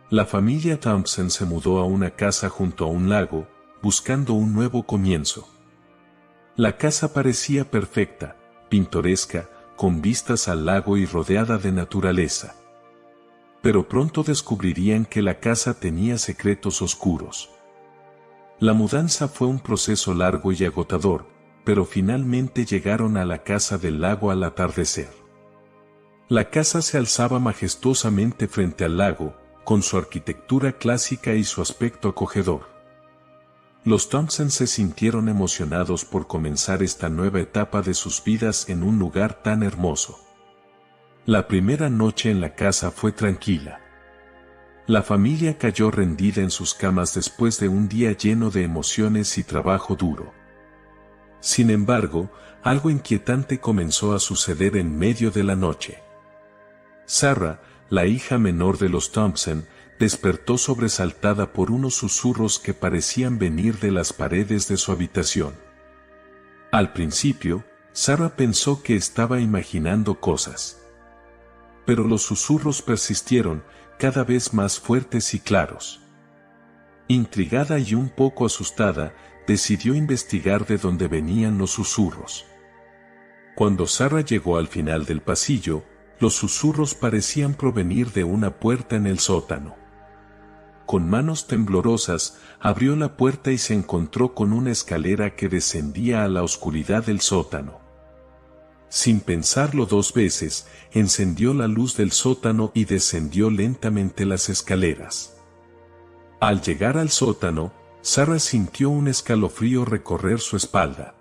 La familia Thompson se mudó a una casa junto a un lago, buscando un nuevo comienzo. La casa parecía perfecta, pintoresca, con vistas al lago y rodeada de naturaleza. Pero pronto descubrirían que la casa tenía secretos oscuros. La mudanza fue un proceso largo y agotador, pero finalmente llegaron a la casa del lago al atardecer. La casa se alzaba majestuosamente frente al lago, con su arquitectura clásica y su aspecto acogedor. Los Thompson se sintieron emocionados por comenzar esta nueva etapa de sus vidas en un lugar tan hermoso. La primera noche en la casa fue tranquila. La familia cayó rendida en sus camas después de un día lleno de emociones y trabajo duro. Sin embargo, algo inquietante comenzó a suceder en medio de la noche. Sarah, la hija menor de los Thompson, despertó sobresaltada por unos susurros que parecían venir de las paredes de su habitación. Al principio, Sarah pensó que estaba imaginando cosas. Pero los susurros persistieron, cada vez más fuertes y claros. Intrigada y un poco asustada, decidió investigar de dónde venían los susurros. Cuando Sarah llegó al final del pasillo, los susurros parecían provenir de una puerta en el sótano. Con manos temblorosas, abrió la puerta y se encontró con una escalera que descendía a la oscuridad del sótano. Sin pensarlo dos veces, encendió la luz del sótano y descendió lentamente las escaleras. Al llegar al sótano, Sarah sintió un escalofrío recorrer su espalda.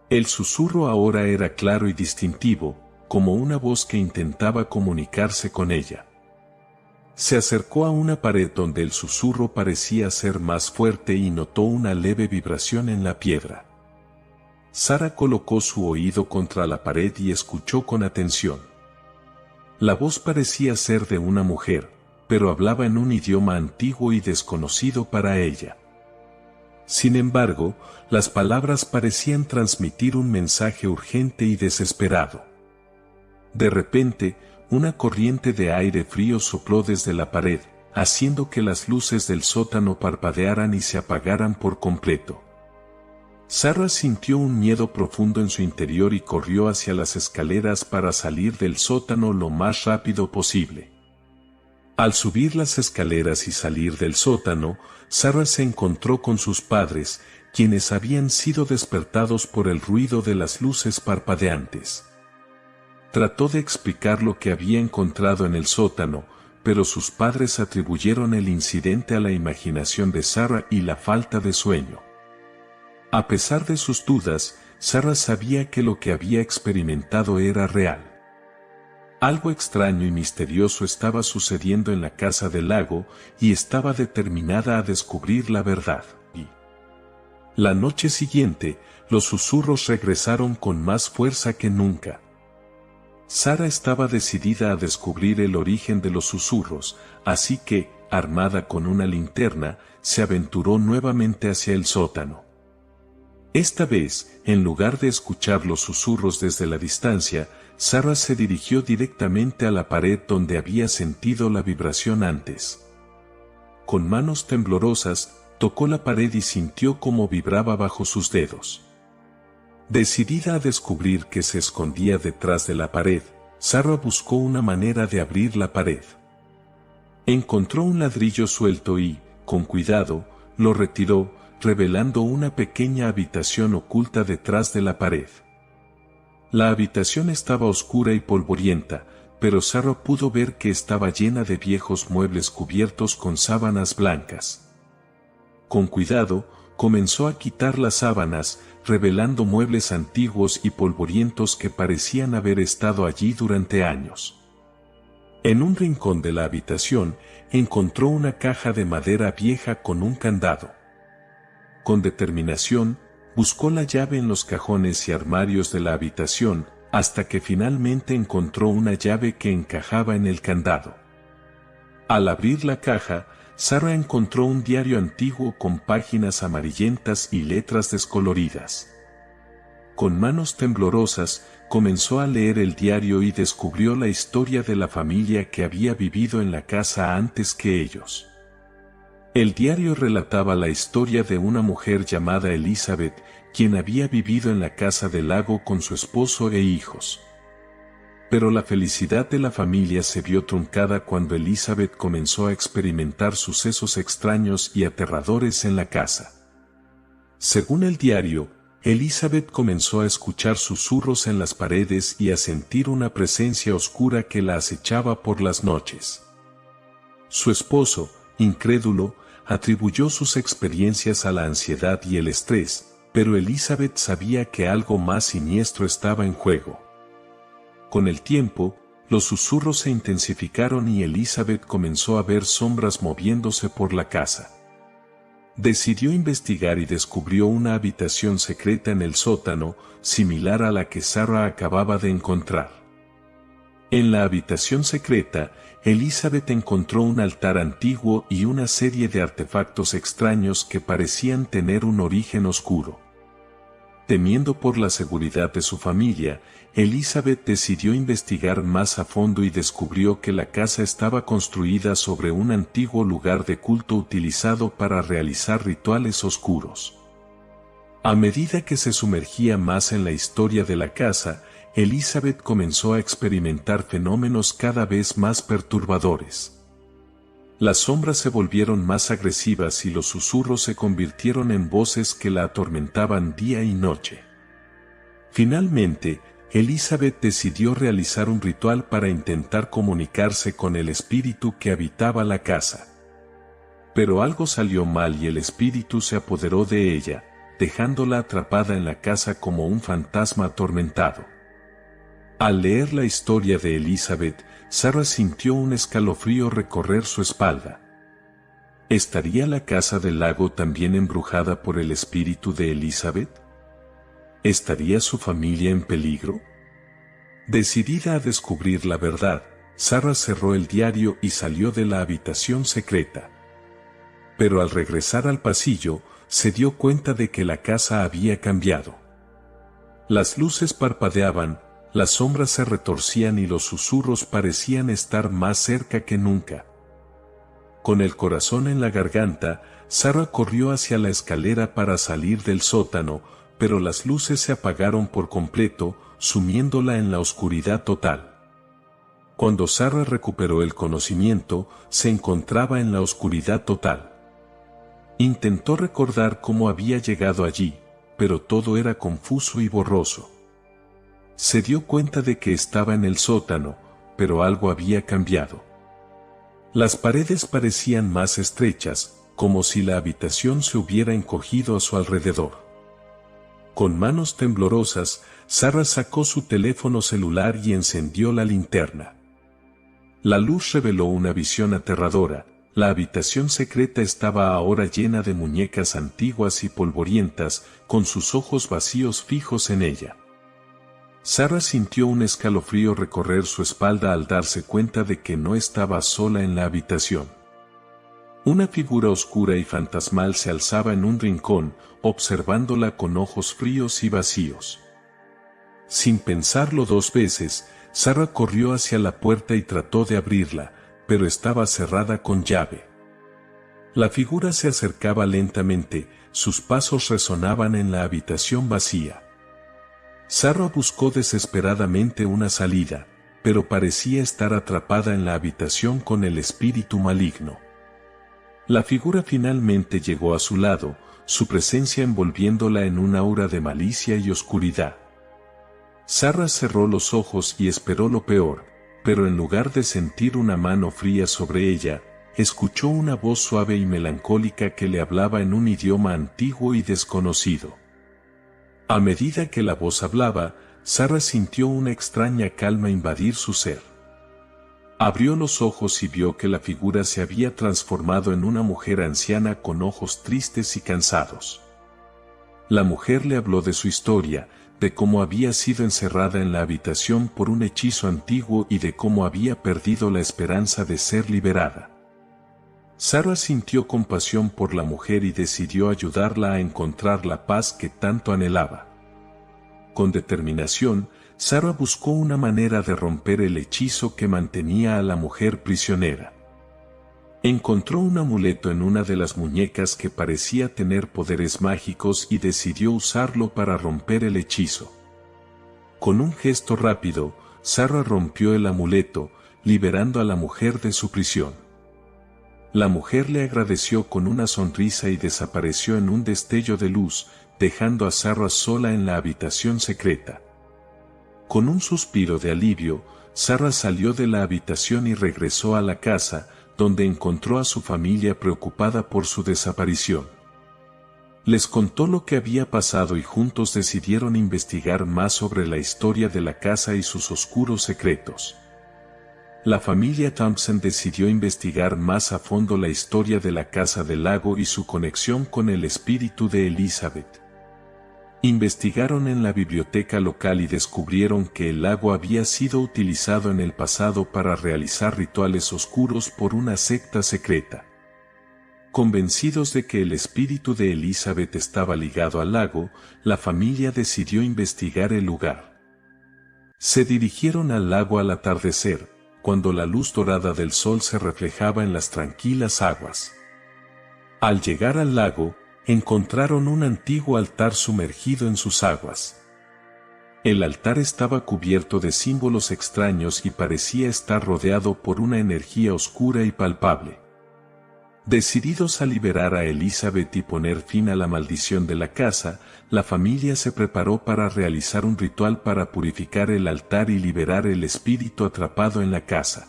El susurro ahora era claro y distintivo, como una voz que intentaba comunicarse con ella. Se acercó a una pared donde el susurro parecía ser más fuerte y notó una leve vibración en la piedra. Sarah colocó su oído contra la pared y escuchó con atención. La voz parecía ser de una mujer, pero hablaba en un idioma antiguo y desconocido para ella. Sin embargo, las palabras parecían transmitir un mensaje urgente y desesperado. De repente, una corriente de aire frío sopló desde la pared, haciendo que las luces del sótano parpadearan y se apagaran por completo. Sarah sintió un miedo profundo en su interior y corrió hacia las escaleras para salir del sótano lo más rápido posible. Al subir las escaleras y salir del sótano, Sarah se encontró con sus padres, quienes habían sido despertados por el ruido de las luces parpadeantes. Trató de explicar lo que había encontrado en el sótano, pero sus padres atribuyeron el incidente a la imaginación de Sarah y la falta de sueño. A pesar de sus dudas, Sarah sabía que lo que había experimentado era real. Algo extraño y misterioso estaba sucediendo en la casa del lago y estaba determinada a descubrir la verdad. La noche siguiente, los susurros regresaron con más fuerza que nunca. Sarah estaba decidida a descubrir el origen de los susurros, así que, armada con una linterna, se aventuró nuevamente hacia el sótano. Esta vez, en lugar de escuchar los susurros desde la distancia, Sarah se dirigió directamente a la pared donde había sentido la vibración antes. Con manos temblorosas, tocó la pared y sintió cómo vibraba bajo sus dedos. Decidida a descubrir qué se escondía detrás de la pared, Sarah buscó una manera de abrir la pared. Encontró un ladrillo suelto y, con cuidado, lo retiró, revelando una pequeña habitación oculta detrás de la pared. La habitación estaba oscura y polvorienta, pero Sarah pudo ver que estaba llena de viejos muebles cubiertos con sábanas blancas. Con cuidado, comenzó a quitar las sábanas, revelando muebles antiguos y polvorientos que parecían haber estado allí durante años. En un rincón de la habitación, encontró una caja de madera vieja con un candado. Con determinación, buscó la llave en los cajones y armarios de la habitación, hasta que finalmente encontró una llave que encajaba en el candado. Al abrir la caja, Sarah encontró un diario antiguo con páginas amarillentas y letras descoloridas. Con manos temblorosas, comenzó a leer el diario y descubrió la historia de la familia que había vivido en la casa antes que ellos. El diario relataba la historia de una mujer llamada Elizabeth, quien había vivido en la casa del lago con su esposo e hijos. Pero la felicidad de la familia se vio truncada cuando Elizabeth comenzó a experimentar sucesos extraños y aterradores en la casa. Según el diario, Elizabeth comenzó a escuchar susurros en las paredes y a sentir una presencia oscura que la acechaba por las noches. Su esposo, incrédulo, atribuyó sus experiencias a la ansiedad y el estrés, pero Elizabeth sabía que algo más siniestro estaba en juego. Con el tiempo, los susurros se intensificaron y Elizabeth comenzó a ver sombras moviéndose por la casa. Decidió investigar y descubrió una habitación secreta en el sótano, similar a la que Sarah acababa de encontrar. En la habitación secreta, Elizabeth encontró un altar antiguo y una serie de artefactos extraños que parecían tener un origen oscuro. Temiendo por la seguridad de su familia, Elizabeth decidió investigar más a fondo y descubrió que la casa estaba construida sobre un antiguo lugar de culto utilizado para realizar rituales oscuros. A medida que se sumergía más en la historia de la casa, Elizabeth comenzó a experimentar fenómenos cada vez más perturbadores. Las sombras se volvieron más agresivas y los susurros se convirtieron en voces que la atormentaban día y noche. Finalmente, Elizabeth decidió realizar un ritual para intentar comunicarse con el espíritu que habitaba la casa. Pero algo salió mal y el espíritu se apoderó de ella, dejándola atrapada en la casa como un fantasma atormentado. Al leer la historia de Elizabeth, Sarah sintió un escalofrío recorrer su espalda. ¿Estaría la casa del lago también embrujada por el espíritu de Elizabeth? ¿Estaría su familia en peligro? Decidida a descubrir la verdad, Sarah cerró el diario y salió de la habitación secreta. Pero al regresar al pasillo, se dio cuenta de que la casa había cambiado. Las luces parpadeaban, las sombras se retorcían y los susurros parecían estar más cerca que nunca. Con el corazón en la garganta, Sarah corrió hacia la escalera para salir del sótano, pero las luces se apagaron por completo, sumiéndola en la oscuridad total. Cuando Sarah recuperó el conocimiento, se encontraba en la oscuridad total. Intentó recordar cómo había llegado allí, pero todo era confuso y borroso. Se dio cuenta de que estaba en el sótano, pero algo había cambiado. Las paredes parecían más estrechas, como si la habitación se hubiera encogido a su alrededor. Con manos temblorosas, Sarah sacó su teléfono celular y encendió la linterna. La luz reveló una visión aterradora. La habitación secreta estaba ahora llena de muñecas antiguas y polvorientas, con sus ojos vacíos fijos en ella. Sarah sintió un escalofrío recorrer su espalda al darse cuenta de que no estaba sola en la habitación. Una figura oscura y fantasmal se alzaba en un rincón, observándola con ojos fríos y vacíos. Sin pensarlo dos veces, Sarah corrió hacia la puerta y trató de abrirla, pero estaba cerrada con llave. La figura se acercaba lentamente, sus pasos resonaban en la habitación vacía. Sarah buscó desesperadamente una salida, pero parecía estar atrapada en la habitación con el espíritu maligno. La figura finalmente llegó a su lado, su presencia envolviéndola en un aura de malicia y oscuridad. Sarah cerró los ojos y esperó lo peor, pero en lugar de sentir una mano fría sobre ella, escuchó una voz suave y melancólica que le hablaba en un idioma antiguo y desconocido. A medida que la voz hablaba, Sarah sintió una extraña calma invadir su ser. Abrió los ojos y vio que la figura se había transformado en una mujer anciana con ojos tristes y cansados. La mujer le habló de su historia, de cómo había sido encerrada en la habitación por un hechizo antiguo y de cómo había perdido la esperanza de ser liberada. Sarah sintió compasión por la mujer y decidió ayudarla a encontrar la paz que tanto anhelaba. Con determinación, Sarah buscó una manera de romper el hechizo que mantenía a la mujer prisionera. Encontró un amuleto en una de las muñecas que parecía tener poderes mágicos y decidió usarlo para romper el hechizo. Con un gesto rápido, Sarah rompió el amuleto, liberando a la mujer de su prisión. La mujer le agradeció con una sonrisa y desapareció en un destello de luz, dejando a Sarah sola en la habitación secreta. Con un suspiro de alivio, Sarah salió de la habitación y regresó a la casa, donde encontró a su familia preocupada por su desaparición. Les contó lo que había pasado y juntos decidieron investigar más sobre la historia de la casa y sus oscuros secretos. La familia Thompson decidió investigar más a fondo la historia de la Casa del Lago y su conexión con el espíritu de Elizabeth. Investigaron en la biblioteca local y descubrieron que el lago había sido utilizado en el pasado para realizar rituales oscuros por una secta secreta. Convencidos de que el espíritu de Elizabeth estaba ligado al lago, la familia decidió investigar el lugar. Se dirigieron al lago al atardecer, cuando la luz dorada del sol se reflejaba en las tranquilas aguas. Al llegar al lago, encontraron un antiguo altar sumergido en sus aguas. El altar estaba cubierto de símbolos extraños y parecía estar rodeado por una energía oscura y palpable. Decididos a liberar a Elizabeth y poner fin a la maldición de la casa, la familia se preparó para realizar un ritual para purificar el altar y liberar el espíritu atrapado en la casa.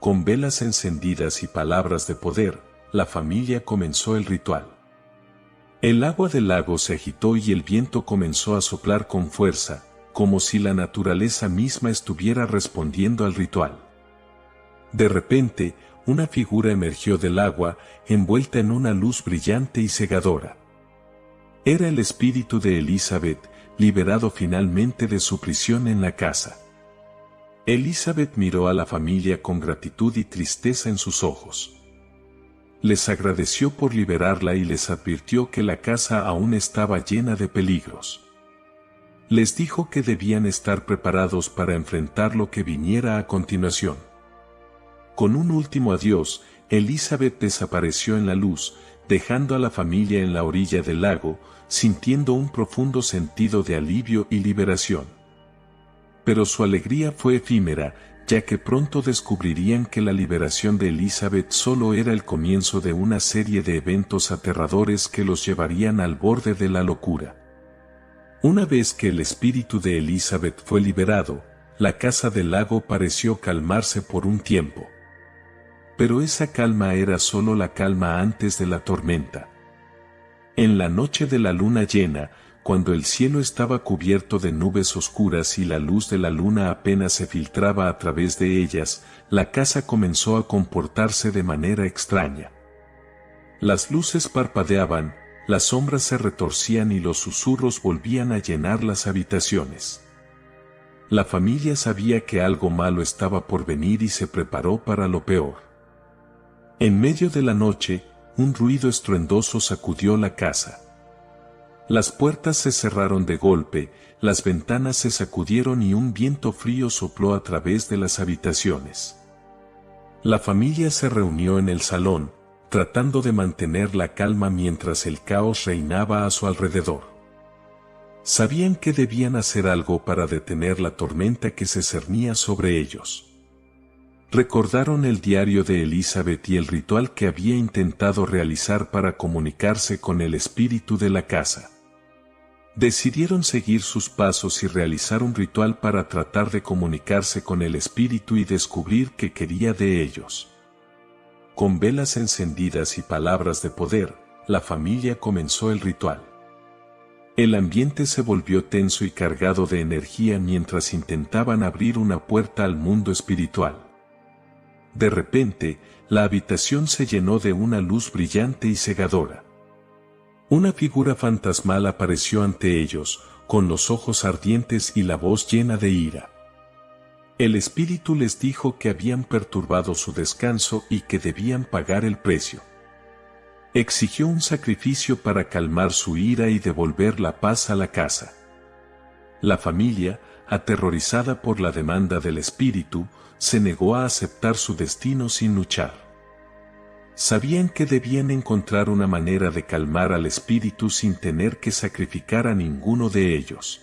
Con velas encendidas y palabras de poder, la familia comenzó el ritual. El agua del lago se agitó y el viento comenzó a soplar con fuerza, como si la naturaleza misma estuviera respondiendo al ritual. De repente, una figura emergió del agua, envuelta en una luz brillante y cegadora. Era el espíritu de Elizabeth, liberado finalmente de su prisión en la casa. Elizabeth miró a la familia con gratitud y tristeza en sus ojos. Les agradeció por liberarla y les advirtió que la casa aún estaba llena de peligros. Les dijo que debían estar preparados para enfrentar lo que viniera a continuación. Con un último adiós, Elizabeth desapareció en la luz, dejando a la familia en la orilla del lago, sintiendo un profundo sentido de alivio y liberación. Pero su alegría fue efímera, ya que pronto descubrirían que la liberación de Elizabeth solo era el comienzo de una serie de eventos aterradores que los llevarían al borde de la locura. Una vez que el espíritu de Elizabeth fue liberado, la Casa del Lago pareció calmarse por un tiempo. Pero esa calma era solo la calma antes de la tormenta. En la noche de la luna llena, cuando el cielo estaba cubierto de nubes oscuras y la luz de la luna apenas se filtraba a través de ellas, la casa comenzó a comportarse de manera extraña. Las luces parpadeaban, las sombras se retorcían y los susurros volvían a llenar las habitaciones. La familia sabía que algo malo estaba por venir y se preparó para lo peor. En medio de la noche, un ruido estruendoso sacudió la casa. Las puertas se cerraron de golpe, las ventanas se sacudieron y un viento frío sopló a través de las habitaciones. La familia se reunió en el salón, tratando de mantener la calma mientras el caos reinaba a su alrededor. Sabían que debían hacer algo para detener la tormenta que se cernía sobre ellos. Recordaron el diario de Elizabeth y el ritual que había intentado realizar para comunicarse con el espíritu de la casa. Decidieron seguir sus pasos y realizar un ritual para tratar de comunicarse con el espíritu y descubrir qué quería de ellos. Con velas encendidas y palabras de poder, la familia comenzó el ritual. El ambiente se volvió tenso y cargado de energía mientras intentaban abrir una puerta al mundo espiritual. De repente, la habitación se llenó de una luz brillante y cegadora. Una figura fantasmal apareció ante ellos, con los ojos ardientes y la voz llena de ira. El espíritu les dijo que habían perturbado su descanso y que debían pagar el precio. Exigió un sacrificio para calmar su ira y devolver la paz a la casa. La familia, aterrorizada por la demanda del espíritu, se negó a aceptar su destino sin luchar. Sabían que debían encontrar una manera de calmar al espíritu sin tener que sacrificar a ninguno de ellos.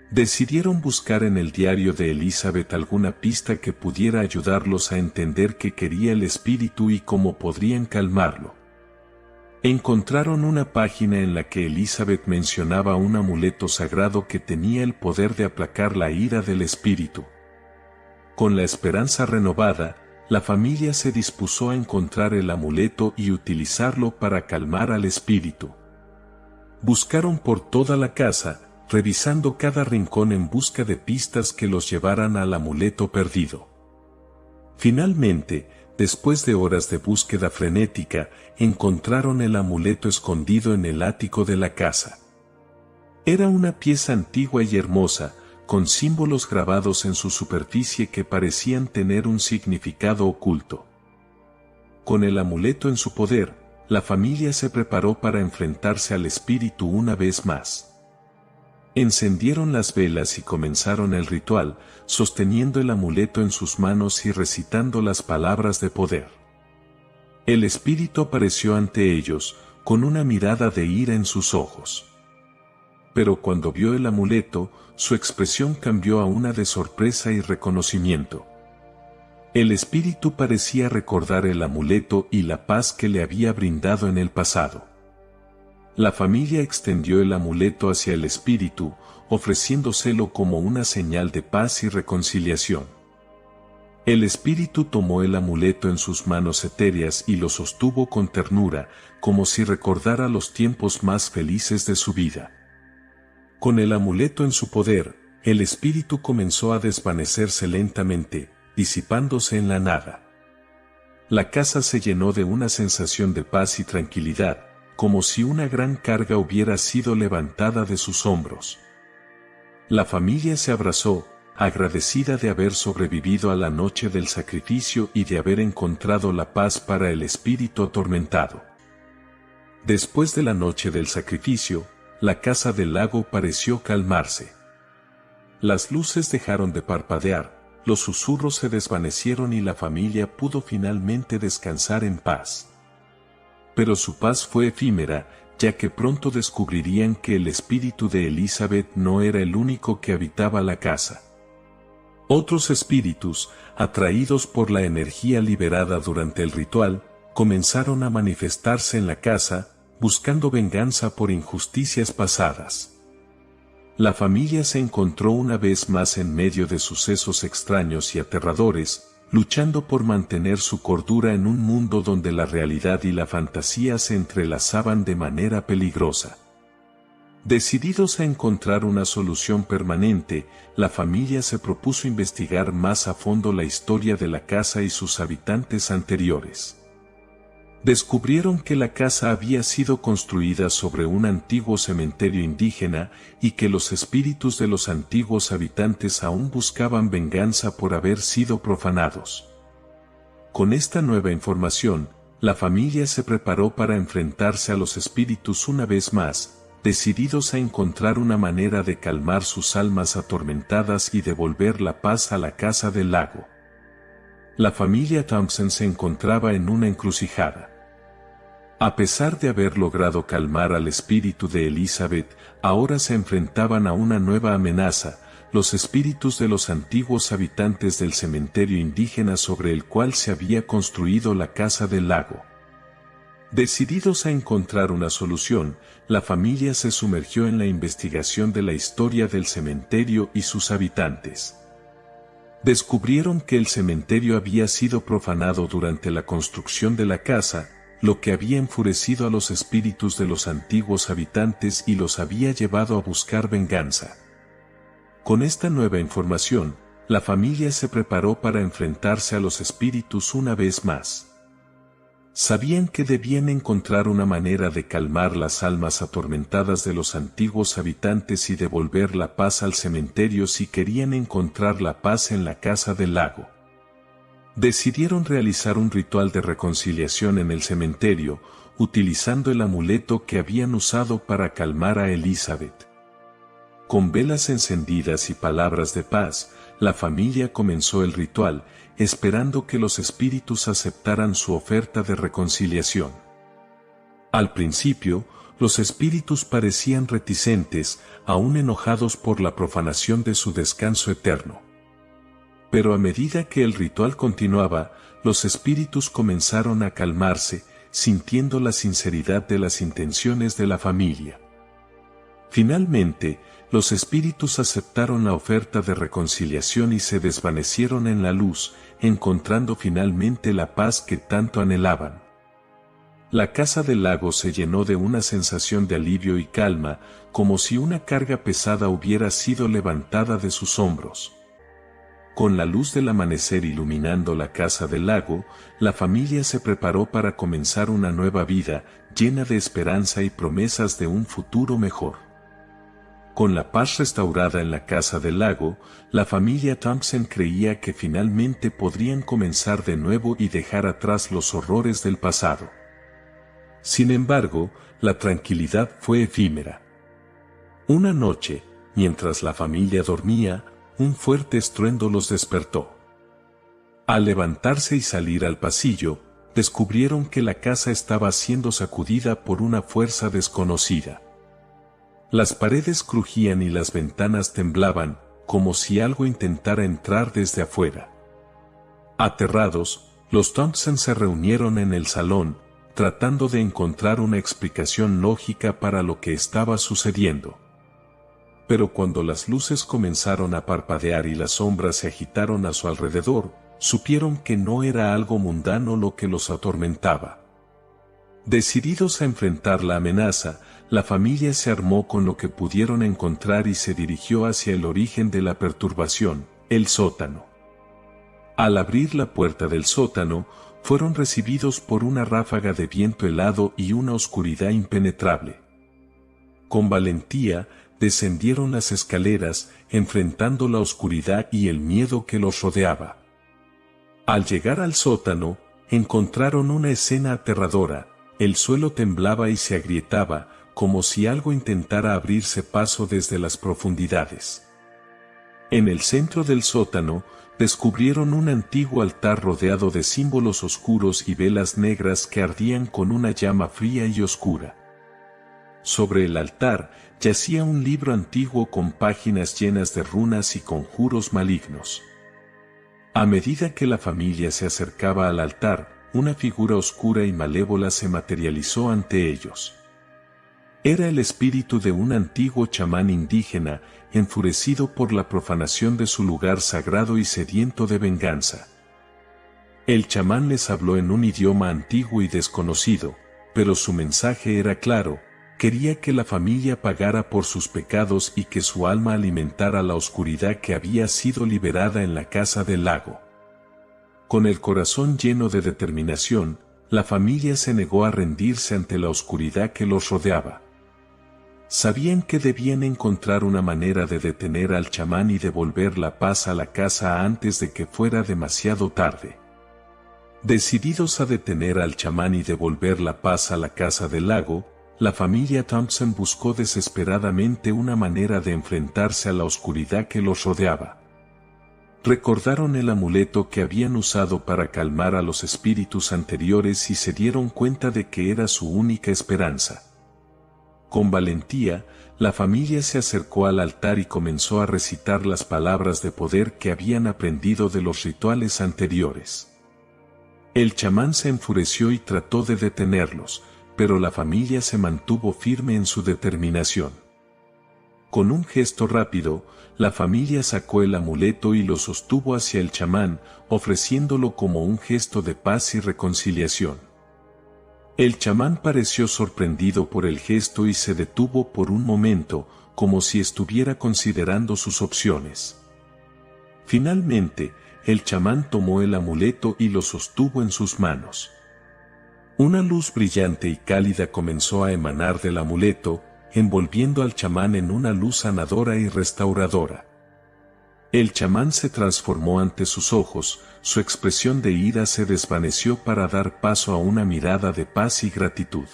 Decidieron buscar en el diario de Elizabeth alguna pista que pudiera ayudarlos a entender qué quería el espíritu y cómo podrían calmarlo. Encontraron una página en la que Elizabeth mencionaba un amuleto sagrado que tenía el poder de aplacar la ira del espíritu. Con la esperanza renovada, la familia se dispuso a encontrar el amuleto y utilizarlo para calmar al espíritu. Buscaron por toda la casa, revisando cada rincón en busca de pistas que los llevaran al amuleto perdido. Finalmente, después de horas de búsqueda frenética, encontraron el amuleto escondido en el ático de la casa. Era una pieza antigua y hermosa, con símbolos grabados en su superficie que parecían tener un significado oculto. Con el amuleto en su poder, la familia se preparó para enfrentarse al espíritu una vez más. Encendieron las velas y comenzaron el ritual, sosteniendo el amuleto en sus manos y recitando las palabras de poder. El espíritu apareció ante ellos, con una mirada de ira en sus ojos. Pero cuando vio el amuleto, su expresión cambió a una de sorpresa y reconocimiento. El espíritu parecía recordar el amuleto y la paz que le había brindado en el pasado. La familia extendió el amuleto hacia el espíritu, ofreciéndoselo como una señal de paz y reconciliación. El espíritu tomó el amuleto en sus manos etéreas y lo sostuvo con ternura, como si recordara los tiempos más felices de su vida. Con el amuleto en su poder, el espíritu comenzó a desvanecerse lentamente, disipándose en la nada. La casa se llenó de una sensación de paz y tranquilidad, como si una gran carga hubiera sido levantada de sus hombros. La familia se abrazó, agradecida de haber sobrevivido a la noche del sacrificio y de haber encontrado la paz para el espíritu atormentado. Después de la noche del sacrificio, la casa del lago pareció calmarse. Las luces dejaron de parpadear, los susurros se desvanecieron y la familia pudo finalmente descansar en paz. Pero su paz fue efímera, ya que pronto descubrirían que el espíritu de Elizabeth no era el único que habitaba la casa. Otros espíritus, atraídos por la energía liberada durante el ritual, comenzaron a manifestarse en la casa, buscando venganza por injusticias pasadas. La familia se encontró una vez más en medio de sucesos extraños y aterradores, luchando por mantener su cordura en un mundo donde la realidad y la fantasía se entrelazaban de manera peligrosa. Decididos a encontrar una solución permanente, la familia se propuso investigar más a fondo la historia de la casa y sus habitantes anteriores. Descubrieron que la casa había sido construida sobre un antiguo cementerio indígena y que los espíritus de los antiguos habitantes aún buscaban venganza por haber sido profanados. Con esta nueva información, la familia se preparó para enfrentarse a los espíritus una vez más, decididos a encontrar una manera de calmar sus almas atormentadas y devolver la paz a la casa del lago. La familia Thompson se encontraba en una encrucijada. A pesar de haber logrado calmar al espíritu de Elizabeth, ahora se enfrentaban a una nueva amenaza, los espíritus de los antiguos habitantes del cementerio indígena sobre el cual se había construido la casa del lago. Decididos a encontrar una solución, la familia se sumergió en la investigación de la historia del cementerio y sus habitantes. Descubrieron que el cementerio había sido profanado durante la construcción de la casa, lo que había enfurecido a los espíritus de los antiguos habitantes y los había llevado a buscar venganza. Con esta nueva información, la familia se preparó para enfrentarse a los espíritus una vez más. Sabían que debían encontrar una manera de calmar las almas atormentadas de los antiguos habitantes y devolver la paz al cementerio si querían encontrar la paz en la casa del lago. Decidieron realizar un ritual de reconciliación en el cementerio, utilizando el amuleto que habían usado para calmar a Elizabeth. Con velas encendidas y palabras de paz, la familia comenzó el ritual, esperando que los espíritus aceptaran su oferta de reconciliación. Al principio, los espíritus parecían reticentes, aún enojados por la profanación de su descanso eterno. Pero a medida que el ritual continuaba, los espíritus comenzaron a calmarse, sintiendo la sinceridad de las intenciones de la familia. Finalmente, los espíritus aceptaron la oferta de reconciliación y se desvanecieron en la luz, encontrando finalmente la paz que tanto anhelaban. La casa del lago se llenó de una sensación de alivio y calma, como si una carga pesada hubiera sido levantada de sus hombros. Con la luz del amanecer iluminando la casa del lago, la familia se preparó para comenzar una nueva vida, llena de esperanza y promesas de un futuro mejor. Con la paz restaurada en la casa del lago, la familia Thompson creía que finalmente podrían comenzar de nuevo y dejar atrás los horrores del pasado. Sin embargo, la tranquilidad fue efímera. Una noche, mientras la familia dormía, un fuerte estruendo los despertó. Al levantarse y salir al pasillo, descubrieron que la casa estaba siendo sacudida por una fuerza desconocida. Las paredes crujían y las ventanas temblaban, como si algo intentara entrar desde afuera. Aterrados, los Thompson se reunieron en el salón, tratando de encontrar una explicación lógica para lo que estaba sucediendo. Pero cuando las luces comenzaron a parpadear y las sombras se agitaron a su alrededor, supieron que no era algo mundano lo que los atormentaba. Decididos a enfrentar la amenaza, la familia se armó con lo que pudieron encontrar y se dirigió hacia el origen de la perturbación, el sótano. Al abrir la puerta del sótano, fueron recibidos por una ráfaga de viento helado y una oscuridad impenetrable. Con valentía, descendieron las escaleras, enfrentando la oscuridad y el miedo que los rodeaba. Al llegar al sótano, encontraron una escena aterradora. El suelo temblaba y se agrietaba, como si algo intentara abrirse paso desde las profundidades. En el centro del sótano, descubrieron un antiguo altar rodeado de símbolos oscuros y velas negras que ardían con una llama fría y oscura. Sobre el altar yacía un libro antiguo con páginas llenas de runas y conjuros malignos. A medida que la familia se acercaba al altar, una figura oscura y malévola se materializó ante ellos. Era el espíritu de un antiguo chamán indígena, enfurecido por la profanación de su lugar sagrado y sediento de venganza. El chamán les habló en un idioma antiguo y desconocido, pero su mensaje era claro: quería que la familia pagara por sus pecados y que su alma alimentara la oscuridad que había sido liberada en la casa del lago. Con el corazón lleno de determinación, la familia se negó a rendirse ante la oscuridad que los rodeaba. Sabían que debían encontrar una manera de detener al chamán y devolver la paz a la casa antes de que fuera demasiado tarde. Decididos a detener al chamán y devolver la paz a la casa del lago, la familia Thompson buscó desesperadamente una manera de enfrentarse a la oscuridad que los rodeaba. Recordaron el amuleto que habían usado para calmar a los espíritus anteriores y se dieron cuenta de que era su única esperanza. Con valentía, la familia se acercó al altar y comenzó a recitar las palabras de poder que habían aprendido de los rituales anteriores. El chamán se enfureció y trató de detenerlos, pero la familia se mantuvo firme en su determinación. Con un gesto rápido, la familia sacó el amuleto y lo sostuvo hacia el chamán, ofreciéndolo como un gesto de paz y reconciliación. El chamán pareció sorprendido por el gesto y se detuvo por un momento, como si estuviera considerando sus opciones. Finalmente, el chamán tomó el amuleto y lo sostuvo en sus manos. Una luz brillante y cálida comenzó a emanar del amuleto, envolviendo al chamán en una luz sanadora y restauradora. El chamán se transformó ante sus ojos, su expresión de ira se desvaneció para dar paso a una mirada de paz y gratitud.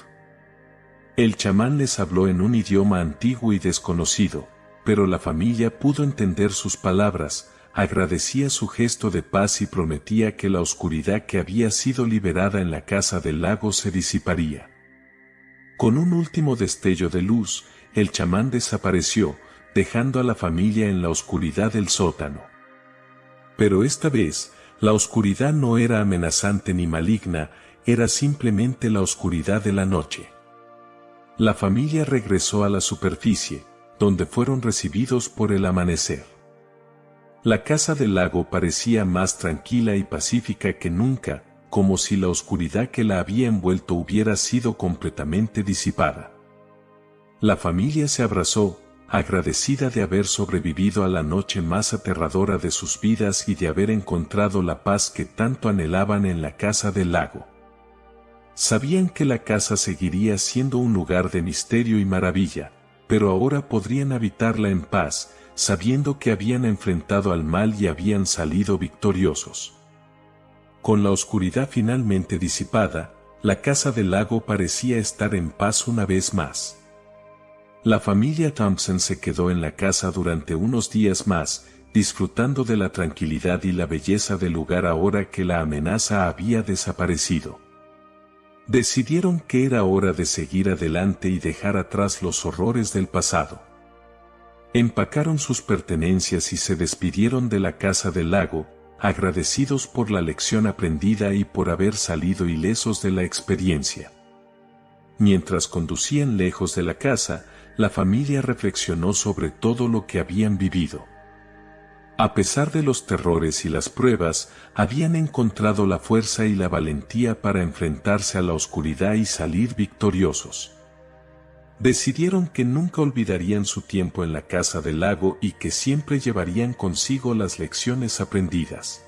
El chamán les habló en un idioma antiguo y desconocido, pero la familia pudo entender sus palabras, agradecía su gesto de paz y prometía que la oscuridad que había sido liberada en la casa del lago se disiparía. Con un último destello de luz, el chamán desapareció, dejando a la familia en la oscuridad del sótano. Pero esta vez, la oscuridad no era amenazante ni maligna, era simplemente la oscuridad de la noche. La familia regresó a la superficie, donde fueron recibidos por el amanecer. La casa del lago parecía más tranquila y pacífica que nunca, como si la oscuridad que la había envuelto hubiera sido completamente disipada. La familia se abrazó, agradecida de haber sobrevivido a la noche más aterradora de sus vidas y de haber encontrado la paz que tanto anhelaban en la casa del lago. Sabían que la casa seguiría siendo un lugar de misterio y maravilla, pero ahora podrían habitarla en paz, sabiendo que habían enfrentado al mal y habían salido victoriosos. Con la oscuridad finalmente disipada, la casa del lago parecía estar en paz una vez más. La familia Thompson se quedó en la casa durante unos días más, disfrutando de la tranquilidad y la belleza del lugar ahora que la amenaza había desaparecido. Decidieron que era hora de seguir adelante y dejar atrás los horrores del pasado. Empacaron sus pertenencias y se despidieron de la casa del lago, agradecidos por la lección aprendida y por haber salido ilesos de la experiencia. Mientras conducían lejos de la casa, la familia reflexionó sobre todo lo que habían vivido. A pesar de los terrores y las pruebas, habían encontrado la fuerza y la valentía para enfrentarse a la oscuridad y salir victoriosos. Decidieron que nunca olvidarían su tiempo en la casa del lago y que siempre llevarían consigo las lecciones aprendidas.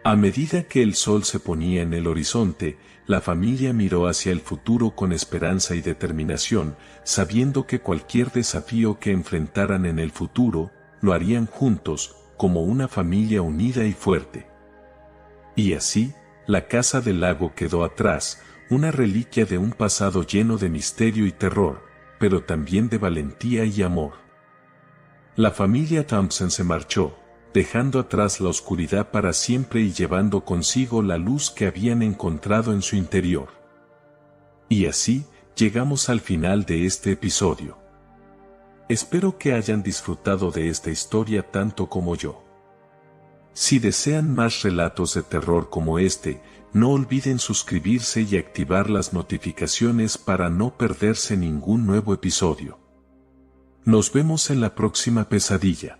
A medida que el sol se ponía en el horizonte, la familia miró hacia el futuro con esperanza y determinación, sabiendo que cualquier desafío que enfrentaran en el futuro, lo harían juntos, como una familia unida y fuerte. Y así, la casa del lago quedó atrás, una reliquia de un pasado lleno de misterio y terror, pero también de valentía y amor. La familia Thompson se marchó, dejando atrás la oscuridad para siempre y llevando consigo la luz que habían encontrado en su interior. Y así, llegamos al final de este episodio. Espero que hayan disfrutado de esta historia tanto como yo. Si desean más relatos de terror como este, no olviden suscribirse y activar las notificaciones para no perderse ningún nuevo episodio. Nos vemos en la próxima pesadilla.